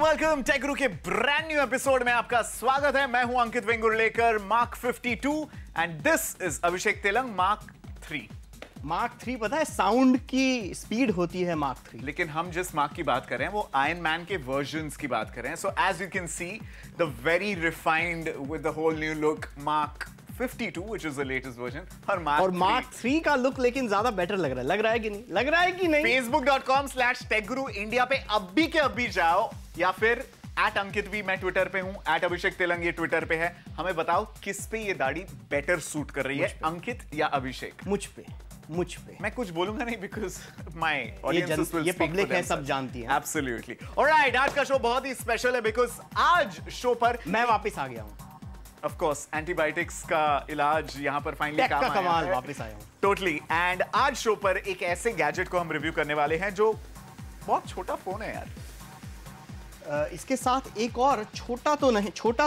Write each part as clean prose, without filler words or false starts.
Welcome take गुरु के brand new episode में आपका स्वागत है। मैं हूं अंकित वेंगुर लेकर mark 52 and this is Abhishek Telang mark 3। Mark 3 पता है साउंड की स्पीड होती है मार्क 3, लेकिन हम जिस मार्क की बात कर रहे हैं वो आयरन मैन के वर्जन्स की बात कर रहे हैं। So as you can see the very refined with the whole new look mark 52 which is the latest version और मार्क 3 का लुक लेकिन ज्यादा बेटर लग रहा है कि नहीं? लग रहा है कि नहीं? facebook.com/techguru इंडिया पे अभी के अभी जाओ या फिर @अंकितवी मैं ट्विटर पे हूं, @अभिषेक तेलंग ये ट्विटर पे है। हमें बताओ किस पे ये दाढ़ी बेटर सूट कर रही है, अंकित या अभिषेक? मुझ पे मैं कुछ बोलूंगा नहीं बिकॉज माय ऑडियंसेस विल ये पब्लिक है, सब जानती है। एब्सोल्युटली। ऑलराइट, आज का शो बहुत ही स्पेशल है बिकॉज आज शो पर मैं वापस आ गया हूं। ऑफ कोर्स एंटीबायोटिक्स का इलाज यहां पर फाइनली काम आया है। कमाल वापस आया हूं टोटली। एंड आज शो पर एक ऐसे गैजेट को हम रिव्यू करने वाले हैं जो बहुत छोटा फोन है यार। इसके साथ एक और छोटा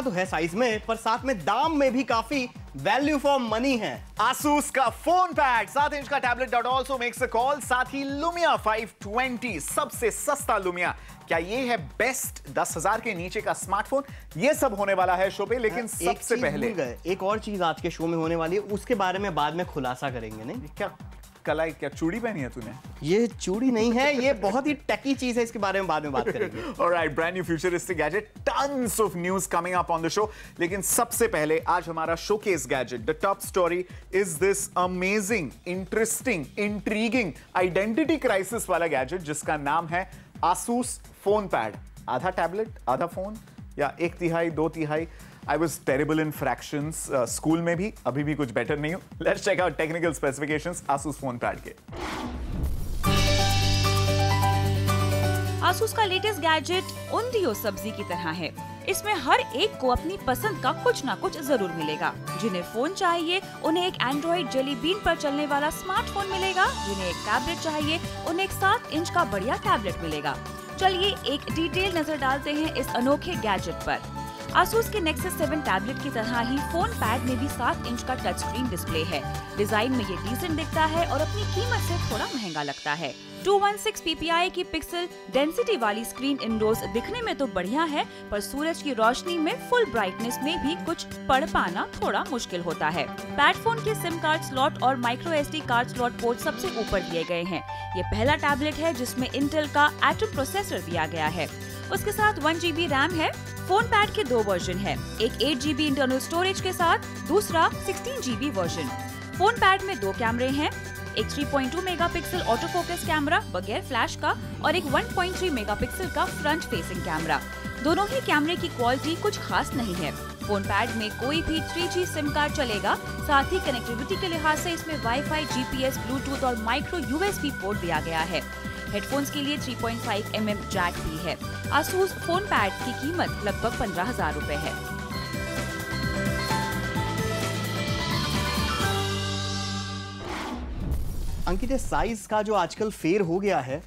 तो है साइज में, पर साथ में दाम में भी काफी वैल्यू फॉर मनी है। Asus का फोन पैड 7 इंच का tablet dot also makes a call, साथ ही Lumia 520 सबसे सस्ता Lumia। क्या ये है बेस्ट 10,000 के नीचे का स्मार्टफोन? ये सब होने वाला है शो पे, लेकिन सबसे पहले एक और चीज आज के शो में होने वाली है, उसके बारे में बाद में खुलासा करेंगे। नहीं क्या कलाई, क्या चूड़ी पहनी है तूने? ये चूड़ी नहीं है, ये बहुत ही टेकी चीज है, इसके बारे में बाद में बात करेंगे। Alright, brand new futuristic gadget, tons of news coming up on the show. लेकिन सबसे पहले आज हमारा showcase gadget, the top story is this amazing, interesting, intriguing identity crisis वाला गैजेट जिसका नाम है Asus फोन पैड। आधा टैबलेट आधा फोन, या 1/3 2/3। I was terrible in fractions school में भी, अभी भी कुछ बेटर नहीं हूं। Let's check out technical specifications Asus phone pad के। Asus का लेटेस्ट गैजेट उंधियो सब्जी की तरह है। इसमें हर एक को अपनी पसंद का कुछ ना कुछ जरूर मिलेगा। जिन्हें फोन चाहिए उन्हें एक एंड्रॉइड जेली बीन पर चलने वाला स्मार्टफोन मिलेगा, जिन्हें एक टैबलेट चाहिए उन्हें एक 7 इंच का बढ़िया टैबलेट मिलेगा। चलिए एक डिटेल नजर डालते हैं इस अनोखे गैजेट पर। Asus के Nexus 7 टैबलेट की तरह ही फोन पैड में भी 7 इंच का टच स्क्रीन डिस्प्ले है। डिजाइन में ये डिसेंट दिखता है और अपनी कीमत से थोड़ा महंगा लगता है। 216 ppi की पिक्सल डेंसिटी वाली स्क्रीन इंडोर्स दिखने में तो बढ़िया है, पर सूरज की रोशनी में फुल ब्राइटनेस में भी कुछ पढ़ पाना थोड़ा मुश्किल होता है। पैड फोन के सिम कार्ड स्लॉट और micro SD card slot port सबसे ऊपर दिए गए हैं। ये पहला टैबलेट है जिसमें इंटेल का Atom प्रोसेसर दिया गया है। उसके साथ 1GB रैम है। फोन पैड के 2 वर्जन है, एक 8GB इंटरनल स्टोरेज के साथ, दूसरा 16GB वर्जन। फोन पैड में 2 कैमरे हैं, एक 3.2 मेगापिक्सल ऑटो फोकस कैमरा बगैर फ्लैश का और एक 1.3 मेगापिक्सल का फ्रंट फेसिंग कैमरा। दोनों ही कैमरे की क्वालिटी कुछ खास नहीं है। फोन पैड में कोई भी 3G सिम कार्ड चलेगा। साथ ही कनेक्टिविटी के लिहाज से इसमें वाईफाई, GPS, ब्लूटूथ और माइक्रो USB पोर्ट दिया गया है। हेडफोन्स के लिए 3.5 mm जैक भी है। Asus फोन पैड की कीमत लगभग 15,000 रुपए है। अंकित, साइज का जो आजकल फेर हो गया है,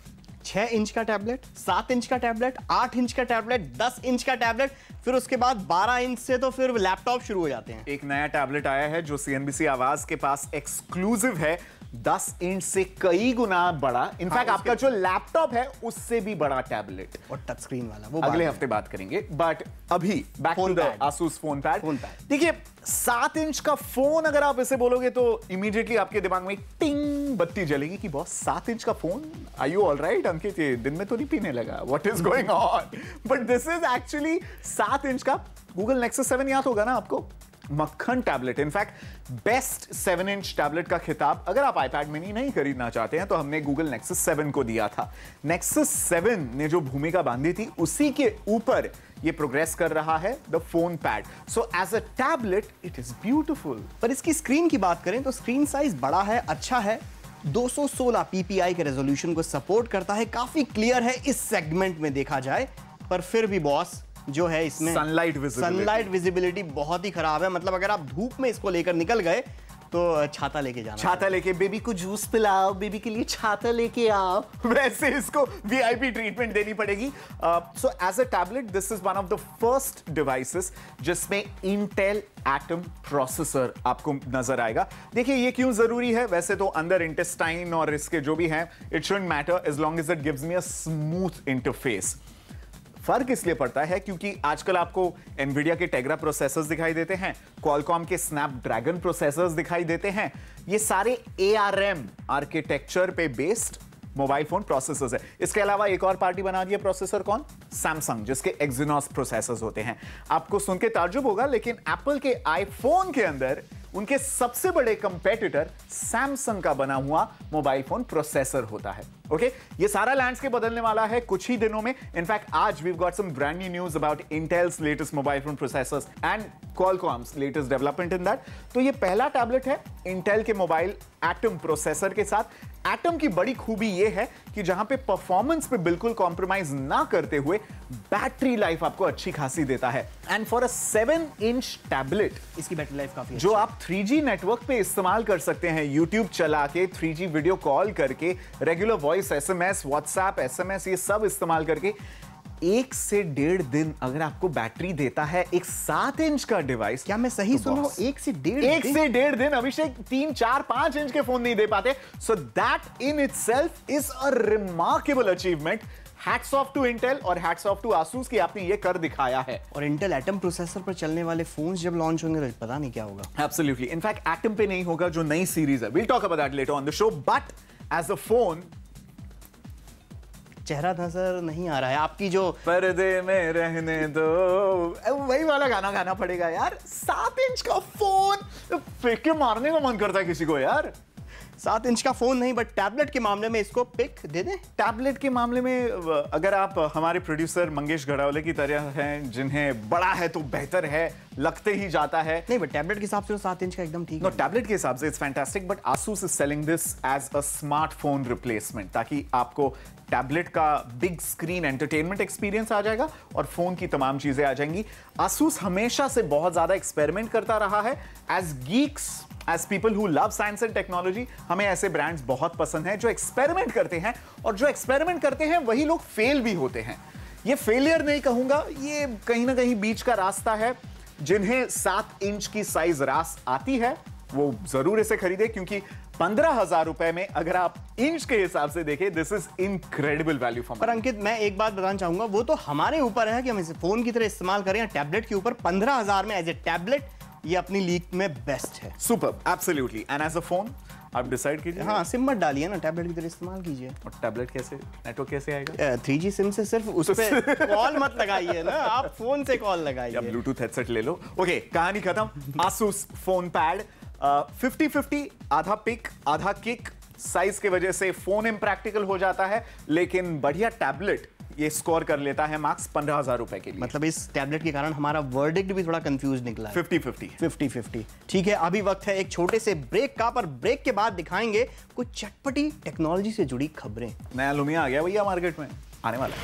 6 इंच का टैबलेट, 7 इंच का टैबलेट, 8 इंच का टैबलेट, 10 इंच का टैबलेट, फिर उसके बाद 12 इंच से तो फिर लैपटॉप शुरू हो जाते हैं। एक नया टैबलेट आया है जो CNBC आवाज के पास एक्सक्लूसिव है, 10 इंच से कई गुना बड़ा। इनफैक्ट आपका जो लैपटॉप है उससे भी बड़ा टैबलेट और टच स्क्रीन वाला, वो अगले हफ्ते बात करेंगे। बट अभी back to the Asus phone pad. देखिए, 7 इंच का फोन अगर आप इसे बोलोगे तो इमीडिएटली आपके दिमाग में टिंग बत्ती जलेगी कि बॉस 7 इंच का फोन, आर यू ऑलराइट अंकित? ये दिन में तो नहीं पीने लगा, what is going on? But this is actually 7 inch का गूगल Nexus 7 याद होगा ना आपको, मक्खन tablet. In fact best 7 inch tablet का खिताब अगर आप iPad मिनी नहीं खरीदना चाहते हैं तो हमने गूगल Nexus 7 को दिया था। Nexus 7 ने जो भूमिका बांधी थी उसी के ऊपर ये प्रोग्रेस कर रहा है the phone pad. So as a tablet it is beautiful. पर इसकी स्क्रीन की बात करें तो स्क्रीन साइज बड़ा है, अच्छा है, 216 ppi के रेजोल्यूशन को सपोर्ट करता है, काफी क्लियर है इस सेगमेंट में देखा जाए। पर फिर भी बॉस जो है इसमें सनलाइट विजिबिलिटी बहुत ही खराब है। मतलब अगर आप धूप में इसको लेकर निकल गए तो छाता लेके जाना, छाता लेके बेबी को जूस पिलाओ, बेबी के लिए छाता लेके आओ, वैसे इसको VIP ट्रीटमेंट देनी पड़ेगी। So as a tablet this is one of the first devices जिसमें इंटेल एटम प्रोसेसर आपको नजर आएगा। देखिए ये क्यों जरूरी है, वैसे तो अंदर इंटेस्टाइन और इसके जो भी हैं it shouldn't matter as long as it gives me a smooth interface. फर्क इसलिए पड़ता है क्योंकि आजकल आपको एनवीडिया के टेग्रा प्रोसेसर्स दिखाई देते हैं, क्वालकॉम के स्नैपड्रैगन प्रोसेसर्स दिखाई देते हैं। ये सारे ARM आर्किटेक्चर पे बेस्ड मोबाइल फोन प्रोसेसर्स है। इसके अलावा एक और पार्टी बना दिया प्रोसेसर, कौन? सैमसंग, जिसके एक्सिनोस प्रोसेसर्स होते हैं। आपको सुन के ताज्जुब होगा, लेकिन एप्पल के आईफोन के अंदर उनके सबसे बड़े कंपेटिटर सैमसंग का बना हुआ मोबाइल फोन प्रोसेसर होता है। ओके, ये सारा लैंडस्केप बदलने वाला है कुछ ही दिनों में। इनफैक्ट आज we got some brand new news about Intel's latest mobile phone processors and Qualcomm's latest development in that. तो ये पहला टैबलेट है इंटेल के मोबाइल एटम प्रोसेसर के साथ। एटम की बड़ी खूबी ये है कि जहां पे परफॉर्मेंस पे बिल्कुल कॉम्प्रोमाइज ना करते हुए बैटरी लाइफ आपको अच्छी खासी देता है। And for a 7-inch tablet इसकी बैटरी लाइफ काफी जो आप 3G नेटवर्क पे इस्तेमाल कर सकते हैं, YouTube चला के, 3G वीडियो कॉल करके, regular voice, SMS, WhatsApp, SMS, ये सब इस्तेमाल करके 1 से 1.5 दिन अगर आपको बैटरी देता है एक 7-inch का डिवाइस। क्या मैं सही सुन रहा हूं? 1 से 1.5 दिन। अभिषेक 3, 4, 5 इंच के फोन नहीं दे पाते। So that in itself is a remarkable achievement. Hats off to Intel और हैट्स ऑफ टू आसूस कि आपने ये कर दिखाया है। और इंटेल एटम प्रोसेसर पर चलने वाले फोन्स जब लॉन्च होंगे तो पता नहीं क्या होगा। एब्सोल्युटली। इनफैक्ट एटम पे नहीं होगा, जो नई सीरीज है, we'll talk about that later on the show. But as a phone चेहरा नजर नहीं आ रहा है आपकी, जो पर्दे में रहने दो, वही वाला गाना गाना पड़ेगा यार। 7 इंच का फोन फेंक के मारने का मन करता है किसी को यार। 7 इंच का फोन नहीं, बट टैबलेट के मामले में इसको पिक दे दें। टैबलेट के मामले में अगर आप हमारे प्रोड्यूसर मंगेश घड़ावले की तरह हैं, जिन्हें बड़ा है तो बेहतर है लगते ही जाता है। नहीं, बट टैबलेट के हिसाब से 7 इंच का एकदम ठीक है। नो, टैबलेट के हिसाब से it's fantastic, but Asus is selling this as a smartphone replacement, ताकि आपको टैबलेट का बिग स्क्रीन एंटरटेनमेंट एक्सपीरियंस आ जाएगा और फोन की तमाम चीजें आ जाएंगी। आसूस हमेशा से बहुत ज्यादा एक्सपेरिमेंट करता रहा है। As geeks, as people who love science and technology, हमें ऐसे ब्रांड्स बहुत पसंद हैं जो एक्सपेरिमेंट करते हैं, और जो एक्सपेरिमेंट करते हैं वही लोग फेल भी होते हैं। ये फेलियर नहीं कहूंगा, ये कहीं ना कहीं बीच का रास्ता है। जिन्हें 7 इंच की साइज रास आती है वो जरूर इसे खरीदे, क्योंकि 15,000 रुपए में अगर आप इंच के हिसाब से देखें, this is incredible value for money. पर अंकित, मैं एक बात बताना चाहूंगा, वो तो हमारे ऊपर है कि हम इसे फोन की तरह इस्तेमाल करें या टैबलेट के ऊपर। 15,000 में एज ए टैबलेट ये अपनी लीग में बेस्ट है। Super, absolutely. And as a phone आप डिसाइड कीजिए। हाँ, सिम मत डालिए ना, टैबलेट की तरह इस्तेमाल कीजिए। और टैबलेट कैसे, नेटवर्क कैसे आएगा? 3G सिम से सिर्फ उस पे कॉल मत लगाइए ना, आप फोन से कॉल लगाइए। या ब्लूटूथ हेडसेट ले लो। ओके, कहानी खत्म। आसूस फोन पैड 50-50, आधा पिक आधा किक। साइज की वजह से फोन इम्प्रैक्टिकल हो जाता है, लेकिन बढ़िया टैबलेट ये स्कोर कर लेता है मार्क्स 15,000 रुपए के लिए। मतलब इस टैबलेट के कारण हमारा वर्डिक्ट भी थोड़ा कंफ्यूज निकला है। 50-50। ठीक है, अभी वक्त है एक छोटे से ब्रेक का, पर ब्रेक के बाद दिखाएंगे कुछ चटपटी टेक्नोलॉजी से जुड़ी खबरें। नया लुमिया आ गया भैया मार्केट में, आने वाला है।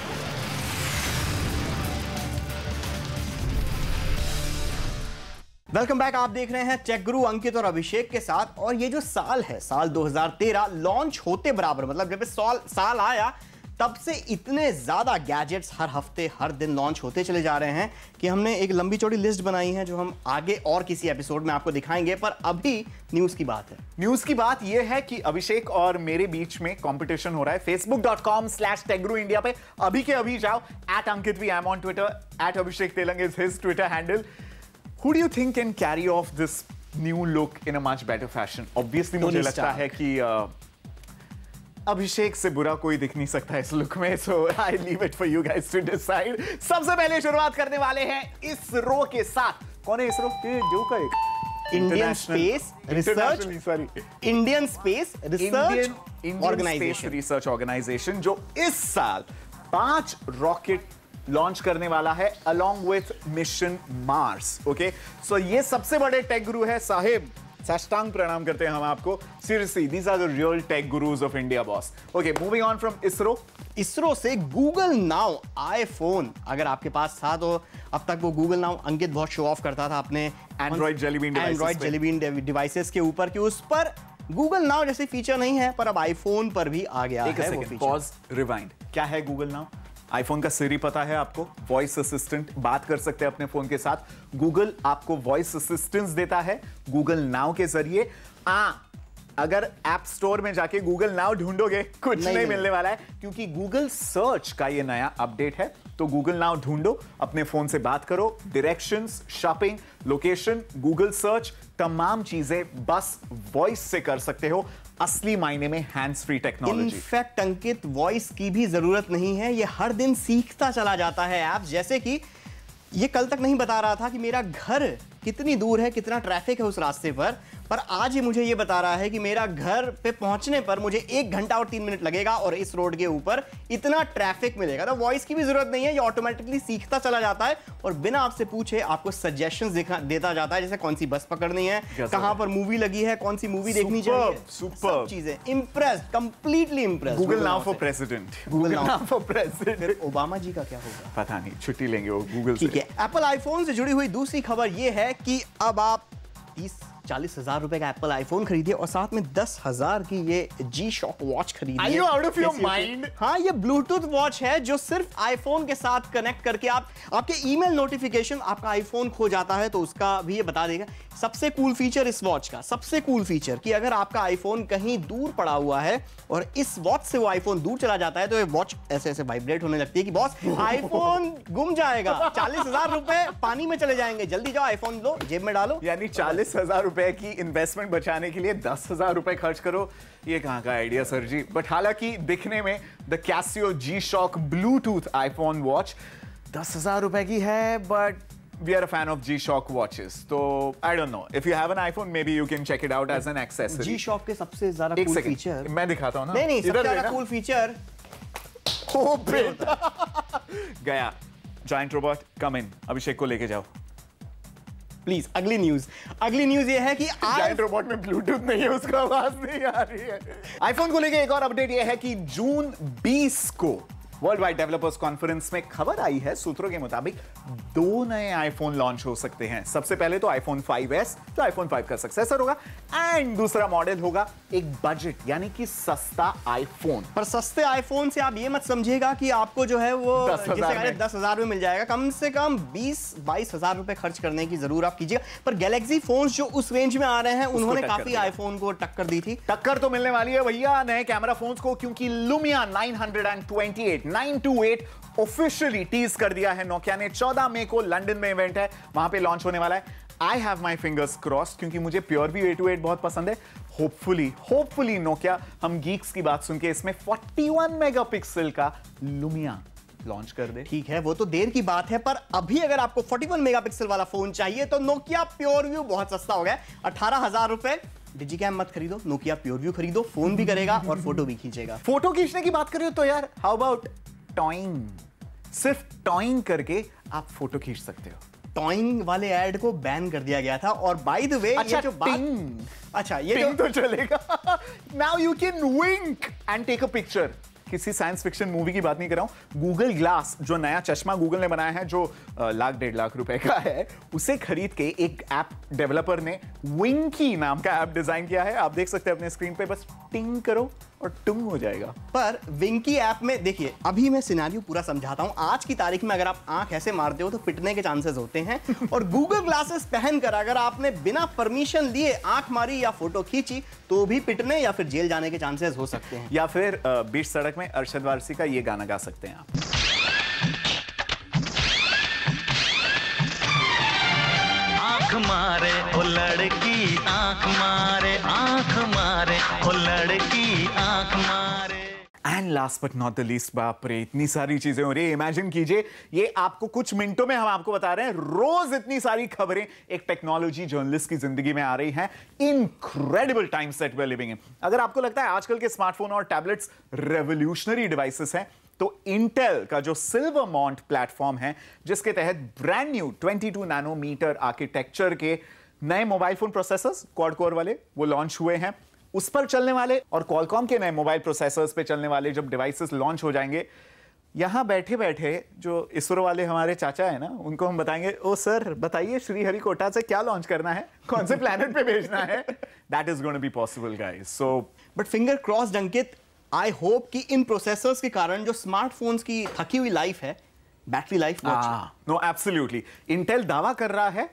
Welcome back. आप देख रहे हैं टेक गुरु अंकित और अभिषेक के साथ। और ये जो साल है, साल 2013, लॉन्च होते बराबर, मतलब जब साल आया तब से इतने ज्यादा गैजेट्स हर हफ्ते हर दिन लॉन्च होते चले जा रहे हैं कि हमने एक लंबी चौड़ी लिस्ट बनाई है जो हम आगे और किसी एपिसोड में आपको दिखाएंगे। पर अभी न्यूज की बात है। न्यूज की बात यह है कि अभिषेक और मेरे बीच में कंपटीशन हो रहा है facebook.com/techguruindia पे। अभी के अभी जाओ। @AnkitV, I'm on Twitter, @Abhishek Telang is his Twitter handle. Who do you think can carry off this new look in a much better fashion? Obviously मुझे लगता है कि अभिषेक से बुरा कोई दिख नहीं सकता इस लुक में, so I leave it for you guys to decide. सबसे पहले शुरुआत करने वाले हैं इसरो के साथ। कौन है इसरो? जो का एक इंडियन स्पेस रिसर्च ऑर्गेनाइजेशन, जो इस साल 5 रॉकेट लॉन्च करने वाला है along with mission Mars. Okay, so ये सबसे बड़े टेक गुरु है साहिब, साष्टांग प्रणाम करते हैं हम आपको। Seriously, these are the real tech gurus of India boss. Okay, moving on from ISRO से गूगल नाउ आईफोन अगर आपके पास था तो अब तक वो गूगल नाउ अंकित बहुत शो ऑफ करता था अपने एंड्रॉइड जेलीबीन डिवाइसेस के ऊपर कि उस पर गूगल नाउ जैसे फीचर नहीं है, पर अब आईफोन पर भी आ गया है वो फीचर। Pause, rewind. क्या है गूगल नाउ? आईफोन का सिरी पता है आपको, वॉइस असिस्टेंट, बात कर सकते हैं अपने फोन के साथ। गूगल आपको वॉइस असिस्टेंस देता है गूगल नाउ के जरिए। अगर ऐप स्टोर में जाके गूगल नाउ ढूंढोगे कुछ नहीं मिलने वाला है, क्योंकि गूगल सर्च का ये नया अपडेट है। तो गूगल नाउ ढूंढो, अपने फोन से बात करो, directions, shopping, location, Google search, तमाम चीजें बस वॉइस से कर सकते हो। असली मायने में हैंड्स फ्री टेक्नोलॉजी। इनफैक्ट अंकित, वॉइस की भी जरूरत नहीं है, ये हर दिन सीखता चला जाता है ऐप। जैसे कि ये कल तक नहीं बता रहा था कि मेरा घर कितनी दूर है, कितना ट्रैफिक है उस रास्ते पर आज ये मुझे ये बता रहा है कि मेरा घर पे पहुंचने पर मुझे 1 घंटा और 3 मिनट लगेगा और इस रोड के ऊपर इतना ट्रैफिक मिलेगा। तो वॉइस की भी जरूरत नहीं है, ये ऑटोमेटिकली सीखता चला जाता है और बिना आपसे पूछे आपको सजेशंस देता जाता है, जैसे कौन सी बस पकड़नी है, कहां पर मूवी लगी है, कौन सी मूवी देखनी चाहिए, सब चीजें। Impressed, completely impressed. Google Now for president. Google Now for president. Obama ji का क्या होगा पता नहीं, छुट्टी लेंगे वो गूगल से। ठीक है। एप्पल आईफोन से जुड़ी हुई दूसरी खबर ये है कि अब आप 30-40 हजार रुपए का एप्पल आईफोन खरीदिए और साथ में 10,000 की ये G-Shock वॉच खरीदिए। Are you out of your mind? हाँ, ये ब्लूटूथ वॉच है जो सिर्फ आईफोन के साथ कनेक्ट करके आपके ईमेल नोटिफिकेशन, आपका आईफोन खो जाता है तो उसका भी ये बता देगा। सबसे कूल फीचर इस वॉच का, सबसे कूल फीचर कि अगर आपका आईफोन कहीं दूर पड़ा हुआ है और इस वॉच से वो आईफोन दूर चला जाता है तो ये वॉच ऐसे ऐसे वाइब्रेट होने लगती है कि बॉस आईफोन गुम जाएगा, 40,000 रुपए पानी में चले जाएंगे, जल्दी जाओ आईफोन लो, जेब में डालो। यानी 40,000 रुपए की इन्वेस्टमेंट बचाने के लिए 10,000 रुपए खर्च करो, ये कहां का आइडिया सर जी। बट हालांकि दिखने में the Casio G-Shock Bluetooth iPhone watch 10,000 रुपए की है, but we are a fan of G-Shock watches. So I don't know. If you have an iPhone, maybe you can check it out as an accessory. G-Shock के सबसे ज्यादा cool feature मैं दिखाता हूं ना। नहीं, सबसे ज्यादा कूल फीचर ओ बेटा गया। जायंट रोबोट कम इन, अभिषेक को लेके जाओ प्लीज। अगली न्यूज ये है कि जायंट रोबोट में ब्लूटूथ नहीं है, उसका आवाज नहीं आ रही है। आईफोन को लेके एक और अपडेट ये है कि जून 20 को वर्ल्ड वाइड डेवलपर्स कॉन्फ्रेंस में खबर आई है, सूत्रों के मुताबिक 2 नए आईफोन लॉन्च हो सकते हैं। सबसे पहले तो आईफोन 5S जो आईफोन 5 का सक्सेसर होगा, एंड दूसरा मॉडल होगा एक बजट यानी कि सस्ता आईफोन। पर सस्ते आईफोन से आप ये मत समझिएगा कि आपको जो है वो 10,000 में मिल जाएगा। कम से कम 20-22 हजार रुपए खर्च करने की जरूर आप कीजिएगा। पर गैलेक्सी फोन जो उस रेंज में आ रहे हैं उन्होंने काफी आईफोन को टक्कर दी थी। टक्कर तो मिलने वाली है भैया नए कैमरा फोन को, क्योंकि लुमिया 928 ऑफिशियली टीज कर दिया है नोकिया ने। 14 मई को लंदन में इवेंट है, वहां पे लॉन्च होने वाला है। I have my fingers crossed क्योंकि मुझे प्योरव्यू 828 बहुत पसंद है। होपफुली नोकिया हम गीक्स की बात सुन के इसमें 41 मेगापिक्सल का लुमिया लॉन्च कर दे। ठीक है, वो तो देर की बात है, पर अभी अगर आपको 41 मेगापिक्सल वाला फोन चाहिए तो नोकिया प्योरव्यू बहुत सस्ता हो गया, 18,000 रुपए। डिजिकैम मत खरीदो, नोकिया प्योरव्यू खरीदो, फोन भी करेगा और फोटो भी खींचेगा। फोटो खींचने की बात करें तो यार हाउ अबाउट टॉइंग। सिर्फ टॉइंग करके आप फोटो खींच सकते हो। टॉइंग वाले ऐड को बैन कर दिया गया था। और बाय द वे अच्छा, ये जो टिंग तो चलेगा। Now you can wink and take a picture. किसी साइंस फिक्शन मूवी की बात नहीं कर रहा हूं। गूगल ग्लास जो नया चश्मा गूगल ने बनाया है, जो 1.5 लाख रुपए का है, उसे खरीद के एक ऐप डेवलपर ने विंकी नाम का ऐप डिजाइन किया है। आप देख सकते हैं अपने स्क्रीन पे, बस टिंग करो और टुंग हो जाएगा। पर विंकी ऐप में देखिए, अभी मैं सिनेरियो पूरा समझाता हूं। आज की तारीख में अगर आप आंख ऐसे मारते हो तो पिटने के चांसेस होते हैं और गूगल ग्लासेस पहनकर अगर आपने बिना परमिशन लिए आंख मारी या फोटो खींची तो भी पिटने या फिर जेल जाने के चांसेस हो सकते हैं। या फिर बीच सड़क में अरशद वारसी का ये गाना गा सकते हैं आप। आंख मारे ओ लड़की आंख मारे ओ लड़की आंख मारे। And last but not the least, बाप रे इतनी सारी चीजें हो रही है। इमेजिन कीजिए, ये आपको कुछ मिनटों में हम आपको बता रहे हैं, रोज इतनी सारी खबरें एक टेक्नोलॉजी जर्नलिस्ट की जिंदगी में आ रही हैं। Incredible times that we are living in. अगर आपको लगता है आजकल के स्मार्टफोन और टैबलेट्स रेवोल्यूशनरी डिवाइसेस हैं, तो इंटेल का जो सिल्वरमॉन्ट प्लेटफॉर्म है, जिसके तहत ब्रांड न्यू 22 नैनोमीटर आर्किटेक्चर के नए mobile phone processors quad core वाले वो लॉन्च हुए हैं। उस पर चलने वाले और क्वालकॉम के नए मोबाइल प्रोसेसर्स पे चलने वाले जब डिवाइसेस लॉन्च हो जाएंगे, यहां बैठे बैठे जो इसरो वाले हमारे चाचा है ना, उनको हम बताएंगे, ओ सर बताइए श्रीहरिकोटा से क्या लॉन्च करना है, कौन से प्लैनेट पे भेजना है। That is going to be possible guys. So but finger crossed Ankit, I hope कि इन प्रोसेसर्स के कारण जो स्मार्टफोन्स की थकी हुई लाइफ है, battery life, no absolutely, Intel दावा कर रहा है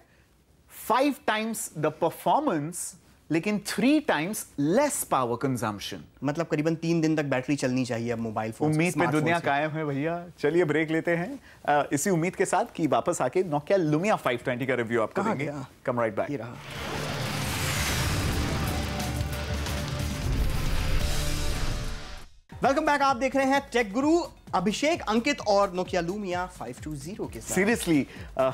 5 times द परफॉर्मेंस लेकिन 3 times लेस पावर कंजम्पशन। मतलब करीबन 3 दिन तक बैटरी चलनी चाहिए अब मोबाइल फोन। उम्मीद में दुनिया कायम है भैया। चलिए ब्रेक लेते हैं इसी उम्मीद के साथ कि वापस आके नोकिया लुमिया 520 का रिव्यू आपको देंगे। कम राइट बैक। Welcome back. आप देख रहे हैं टेक गुरु, अभिषेक, अंकित और नोकिया लुमिया 520 के साथ। सीरियसली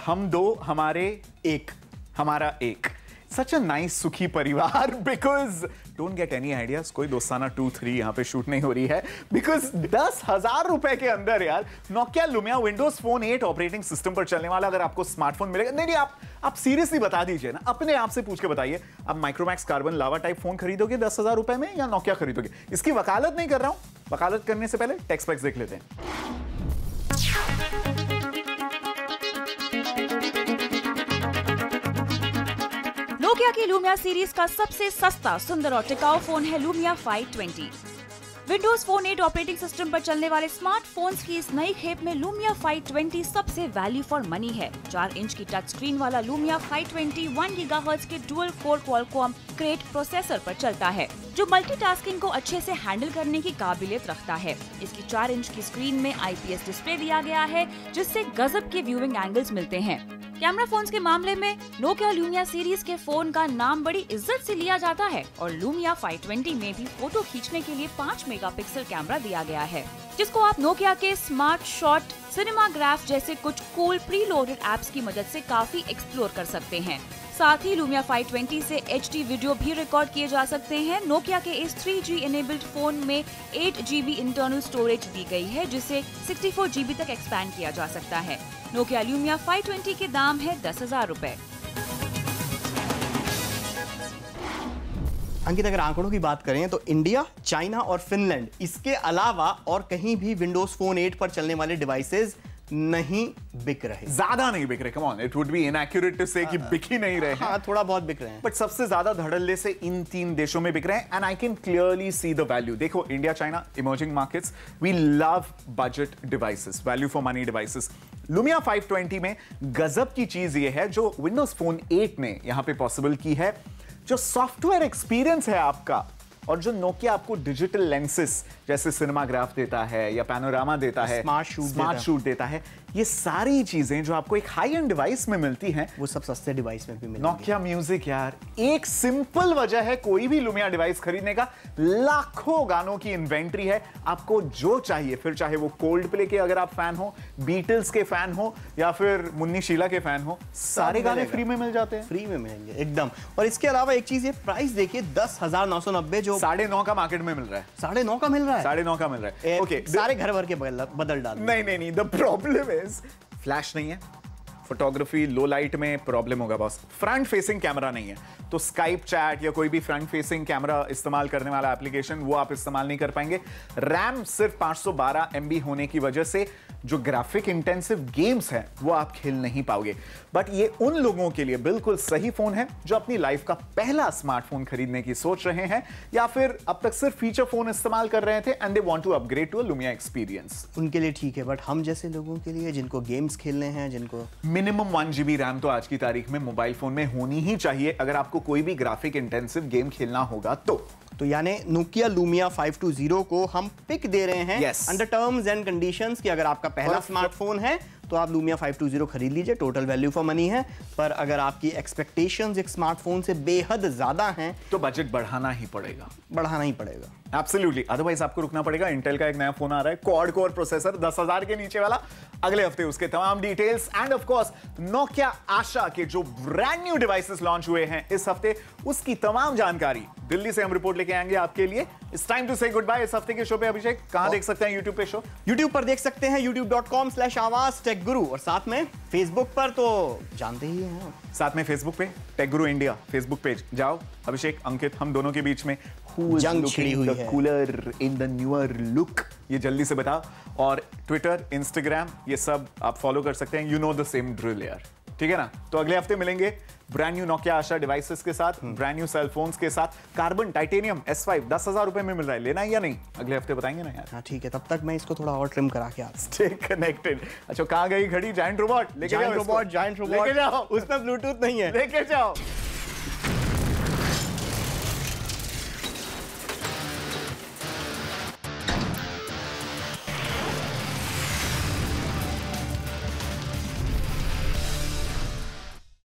हम दो, हमारा एक सच अ नाइस सुखी परिवार। Because don't get any ideas, कोई दोस्ताना 2-3 यहां पे शूट नहीं हो रही है। बिकॉज 10,000 रुपए के अंदर यार Nokia Lumia Windows phone 8 operating system पर चलने वाला अगर आपको स्मार्टफोन मिलेगा। नहीं, आप सीरियसली बता दीजिए ना, अपने आप से पूछ के बताइए, आप माइक्रोमैक्स कार्बन लावा टाइप फोन खरीदोगे 10,000 रुपए में या नोकिया खरीदोगे? इसकी वकालत नहीं कर रहा हूं, वकालत करने से पहले टेक स्पेक्स देख लेते हैं। नोकिया की लुमिया सीरीज का सबसे सस्ता, सुंदर और टिकाऊ फोन है Lumia 520। Windows phone 8 operating system पर चलने वाले स्मार्टफोन्स की इस नई खेप में लुमिया 520 सबसे वैल्यू फॉर मनी है। 4 इंच की टच स्क्रीन वाला लुमिया 520 1 गीगाहर्ट्ज के dual core Qualcomm crate processor पर चलता है, जो मल्टीटास्किंग को अच्छे से हैंडल करने की काबिलियत रखता है। इसकी 4 इंच की स्क्रीन में IPS डिस्प्ले दिया गया है, जिससे गजब के व्यूइंग एंगल्स मिलते हैं। कैमरा फोन्स के मामले में नोकिया लुमिया सीरीज के फोन का नाम बड़ी इज्जत से लिया जाता है और लुमिया 520 में भी फोटो खींचने के लिए 5 मेगापिक्सल कैमरा दिया गया है, जिसको आप नोकिया के स्मार्ट शॉट, सिनेमाग्राफ जैसे कुछ कूल प्री लोडेड एप्स की मदद से काफी एक्सप्लोर कर सकते हैं। साथ ही लुमिया 520 से HD वीडियो भी रिकॉर्ड किए जा सकते हैं। नोकिया के इस 3G इनेबल्ड फोन में 8GB इंटरनल स्टोरेज दी गई है, जिसे 64GB तक एक्सपैंड किया जा सकता है। नोकिया लुमिया 520 के दाम है 10,000 रुपए। अंकित, अगर आंकड़ों की बात करें तो इंडिया, चाइना और फिनलैंड, इसके अलावा और कहीं भी विंडोज फोन 8 पर चलने वाले डिवाइसेस नहीं बिक रहे, ज्यादा नहीं बिक रहे। Come on, it would be inaccurate to say कि बिक ही नहीं रहे हैं। हाँ, थोड़ा बहुत बिक रहे हैं, बट सबसे ज्यादा धड़ल्ले से इन 3 देशों में बिक रहे हैं। And I can clearly see the value. देखो, India, China, emerging markets, we love budget devices, value for money devices. Lumia 520 में गजब की चीज ये है जो विंडोज फोन 8 ने यहां पे पॉसिबल की है, जो सॉफ्टवेयर एक्सपीरियंस है आपका, और जो नोकिया आपको डिजिटल लेंसेस जैसे सिनेमाग्राफ देता है या पैनोरामा देता है, स्मार्ट शूट देता है, ये सारी चीजें जो आपको एक हाई एंड डिवाइस में मिलती हैं, वो सब सस्ते डिवाइस में भी मिलती है। नोकिया म्यूजिक यार, एक सिंपल वजह है कोई भी लुमिया डिवाइस खरीदने का, लाखों गानों की इन्वेंट्री है। आपको जो चाहिए, फिर चाहे वो कोल्ड प्ले के अगर आप फैन हो, बीटल्स के फैन हो या फिर मुन्नी शीला के फैन हो, सारे गाने फ्री में मिल जाते हैं। फ्री में मिलेंगे एकदम। और इसके अलावा एक चीज, ये प्राइस देखिए 10,990, जो 9.5 का मार्केट में मिल रहा है। 9.5 का मिल रहा है, 9.5 का मिल रहा है। ओके, सारे घर भर के बदल डाल। नहीं, द प्रॉब्लम इज फ्लैश नहीं है, फोटोग्राफी लो लाइट में प्रॉब्लम होगा बॉस। फ्रंट फेसिंग कैमरा नहीं है, तो स्काइप चैट या कोई भी फ्रंट फेसिंग कैमरा इस्तेमाल करने वाला एप्लीकेशन वो आप इस्तेमाल नहीं कर पाएंगे। रैम सिर्फ 512 MB होने की वजह से जो ग्राफिक इंटेंसिव गेम्स हैं वो आप खेल नहीं पाओगे। बट ये उन लोगों के लिए बिल्कुल सही फोन है जो अपनी लाइफ का पहला स्मार्टफोन खरीदने की सोच रहे हैं या फिर अब तक सिर्फ फीचर फोन इस्तेमाल कर रहे थे and they want to upgrade to a Lumia experience. उनके लिए ठीक है, बट हम जैसे लोगों के लिए जिनको गेम्स खेलने हैं, जिनको मिनिमम 1GB रैम तो आज की तारीख में मोबाइल फोन में होनी ही चाहिए अगर आपको कोई भी ग्राफिक इंटेंसिव गेम खेलना होगा तो यानी नोकिया लुमिया 520 को हम पिक दे रहे हैं अंडर टर्म्स एंड कंडीशंस कि अगर आपका पहला स्मार्टफोन है तो आप लुमिया 520 खरीद लीजिए, टोटल वैल्यू फॉर मनी है। पर अगर आपकी एक्सपेक्टेशंस एक स्मार्टफोन से बेहद ज्यादा हैं तो बजट बढ़ाना ही पड़ेगा। एब्सोल्युटली, अदरवाइज आपको रुकना पड़ेगा। इंटेल का एक नया फोन आ रहा है, क्वाड कोर प्रोसेसर, 10,000 के नीचे वाला, अगले हफ्ते उसके तमाम details and of course Nokia Asha के जो ब्रांड न्यू डिवाइसेस लॉन्च हुए हैं इस हफ्ते, उसकी तमाम जानकारी दिल्ली से हम रिपोर्ट लेके आएंगे आपके लिए। इट्स टाइम टू से गुड बाय। इस हफ्ते के शो पे अभिषेक कहां देख सकते हैं? यूट्यूब पे शो, यूट्यूब पर देख सकते हैं, youtube.com/आवाज टेक गुरु, और साथ में फेसबुक पर तो जानते ही हैं, साथ में फेसबुक पे टेक गुरु इंडिया फेसबुक पेज जाओ। अभिषेक, अंकित, हम दोनों के बीच में जंग छिड़ी हुई है, cooler in the newer look, ये जल्दी से बताओ। और ट्विटर, इंस्टाग्राम, ये सब आप फॉलो कर सकते हैं। You know the same drill यार, ठीक है ना? तो अगले हफ्ते मिलेंगे ब्रांड न्यू नोकिया आशा डिवाइसेस के साथ, ब्रांड न्यू सेल फोन्स के साथ। कार्बन टाइटेनियम S5 10,000 रुपए में मिल रहा है, लेना है या नहीं? अगले हफ्ते बताएंगे ना यार। हाँ ठीक है, तब तक मैं इसको थोड़ा और ट्रिम करा के आता हूं। Stay connected. अच्छा, कहाँ गई घड़ी? जायंट रोबोट लेके जाओ, जायंट रोबोट लेके जाओ, उसमें ब्लूटूथ नहीं है, लेके जाओ।